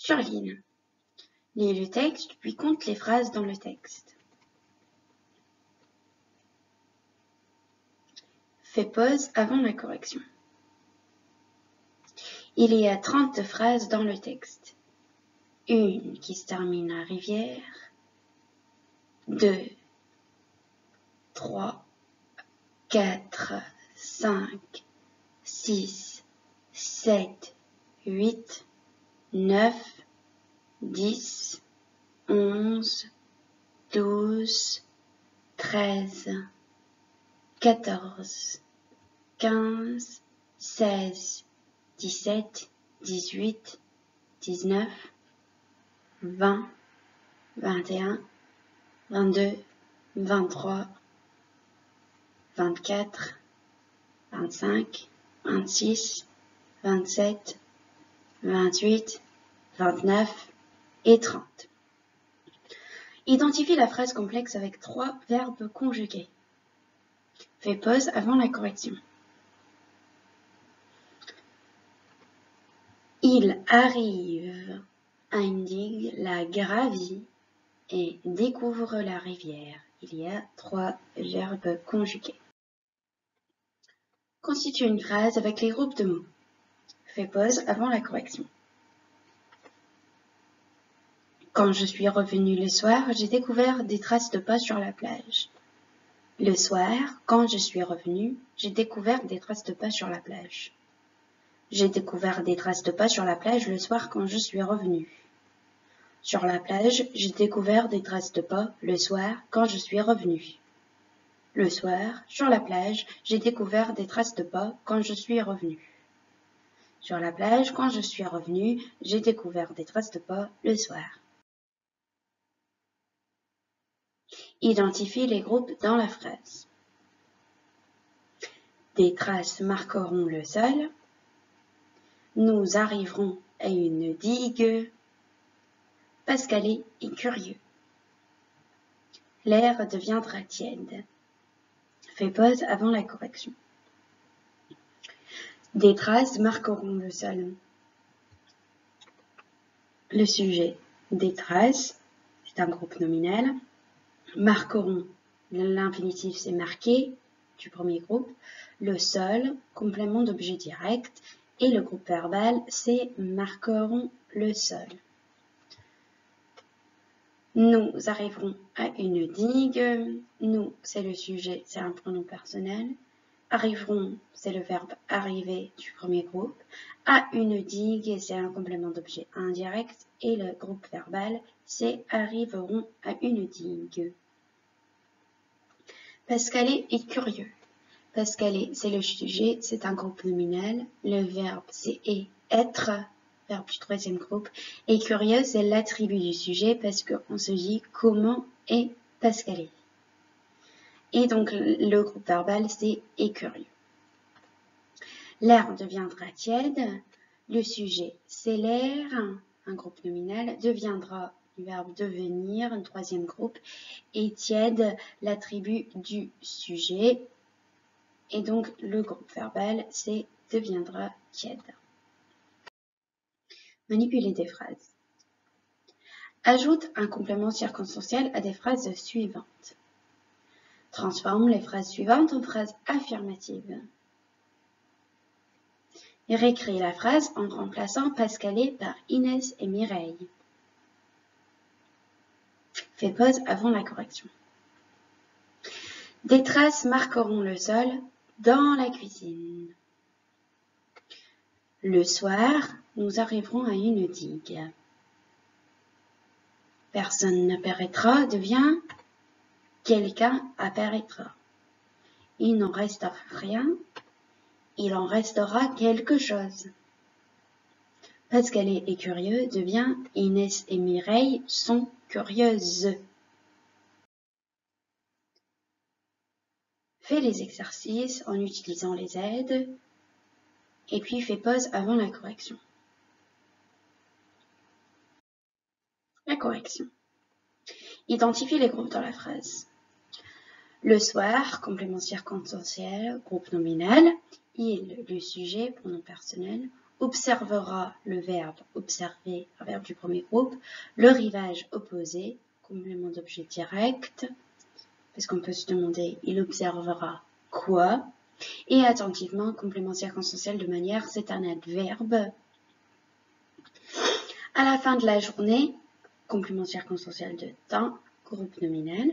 Surligne. Lis le texte, puis compte les phrases dans le texte. Fais pause avant la correction. Il y a 30 phrases dans le texte. Une qui se termine à rivière. 2, 3, 4, 5, 6, 7, 8, 9, 10, 11, 12, 13, 14, 15, 16, 17, 18, 19, 20, 21, 22, 23, 24, 25, 26, 27, 28, 29 et 30. Identifie la phrase complexe avec 3 verbes conjugués. Fais pause avant la correction. Il arrive à une digue, la gravit et découvre la rivière. Il y a 3 verbes conjugués. Constitue une phrase avec les groupes de mots. Fais pause avant la correction. Quand je suis revenu le soir, j'ai découvert des traces de pas sur la plage. Le soir, quand je suis revenu, j'ai découvert des traces de pas sur la plage. J'ai découvert des traces de pas sur la plage le soir quand je suis revenu. Sur la plage, j'ai découvert des traces de pas le soir quand je suis revenu. Le soir, sur la plage, j'ai découvert des traces de pas quand je suis revenu. Sur la plage, quand je suis revenu, j'ai découvert des traces de pas le soir. Identifie les groupes dans la phrase. Des traces marqueront le sol. Nous arriverons à une digue. Pascalet est curieux. L'air deviendra tiède. Fais pause avant la correction. Des traces marqueront le sol. Le sujet, des traces, c'est un groupe nominal. Marqueront, l'infinitif c'est marqué, du premier groupe. Le sol, complément d'objet direct. Et le groupe verbal, c'est marqueront le sol. Nous arriverons à une digue. Nous, c'est le sujet, c'est un pronom personnel. Arriveront, c'est le verbe arriver du premier groupe. À une digue, c'est un complément d'objet indirect. Et le groupe verbal, c'est arriveront à une digue. Pascalet est curieux. Pascalet, c'est le sujet, c'est un groupe nominal. Le verbe, c'est être, verbe du troisième groupe. Et curieux, c'est l'attribut du sujet parce qu'on se dit comment est Pascalet. Et donc, le groupe verbal, c'est est curieux. L'air deviendra tiède. Le sujet, c'est l'air, un groupe nominal, deviendra du verbe devenir, un troisième groupe, et tiède, l'attribut du sujet. Et donc, le groupe verbal, c'est deviendra tiède. Manipuler des phrases. Ajoute un complément circonstanciel à des phrases suivantes. Transforme les phrases suivantes en phrases affirmatives. Et réécris la phrase en remplaçant Pascalet par Inès et Mireille. Fais pause avant la correction. Des traces marqueront le sol dans la cuisine. Le soir, nous arriverons à une digue. Personne n'apparaîtra devient quelqu'un apparaîtra. Il n'en restera rien, il en restera quelque chose. Pascalet est curieux devient Inès et Mireille sont curieuses. Fais les exercices en utilisant les aides et puis fais pause avant la correction. La correction. Identifie les groupes dans la phrase. Le soir, complément circonstanciel, groupe nominal. Il, le sujet, pronom personnel. observera, le verbe observer, un verbe du premier groupe, le rivage opposé, complément d'objet direct, parce qu'on peut se demander, il observera quoi? Et attentivement, complément circonstanciel de manière, c'est un adverbe. À la fin de la journée, complément circonstanciel de temps, groupe nominal.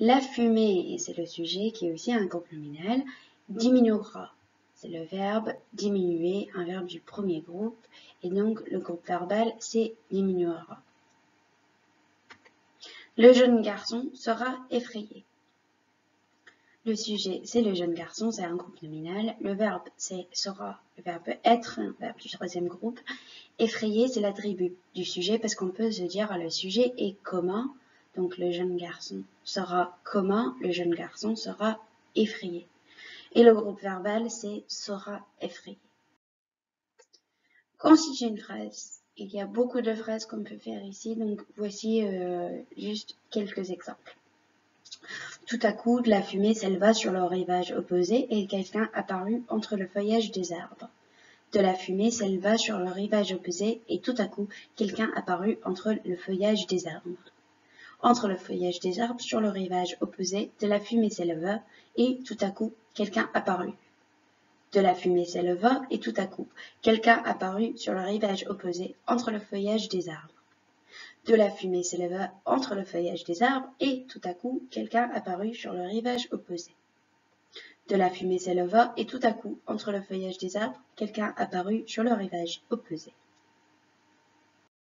La fumée, et c'est le sujet qui est aussi un groupe nominal, diminuera. C'est le verbe diminuer, un verbe du premier groupe. Et donc, le groupe verbal, c'est diminuera. Le jeune garçon sera effrayé. Le sujet, c'est le jeune garçon, c'est un groupe nominal. Le verbe, c'est sera, le verbe être, un verbe du troisième groupe. Effrayé, c'est l'attribut du sujet parce qu'on peut se dire le sujet est comment. Donc le jeune garçon sera comment, le jeune garçon sera effrayé. Et le groupe verbal, c'est sera effrayé. Constitue une phrase. Il y a beaucoup de phrases qu'on peut faire ici, donc voici juste quelques exemples. Tout à coup, de la fumée s'éleva sur le rivage opposé et quelqu'un apparut entre le feuillage des arbres. De la fumée s'éleva sur le rivage opposé et tout à coup, quelqu'un apparut entre le feuillage des arbres. Entre le feuillage des arbres sur le rivage opposé, de la fumée s'éleva et tout à coup, quelqu'un apparut. De la fumée s'éleva et tout à coup, quelqu'un apparut sur le rivage opposé entre le feuillage des arbres. De la fumée s'éleva entre le feuillage des arbres et tout à coup, quelqu'un apparut sur le rivage opposé. De la fumée s'éleva et tout à coup, entre le feuillage des arbres, quelqu'un apparut sur le rivage opposé.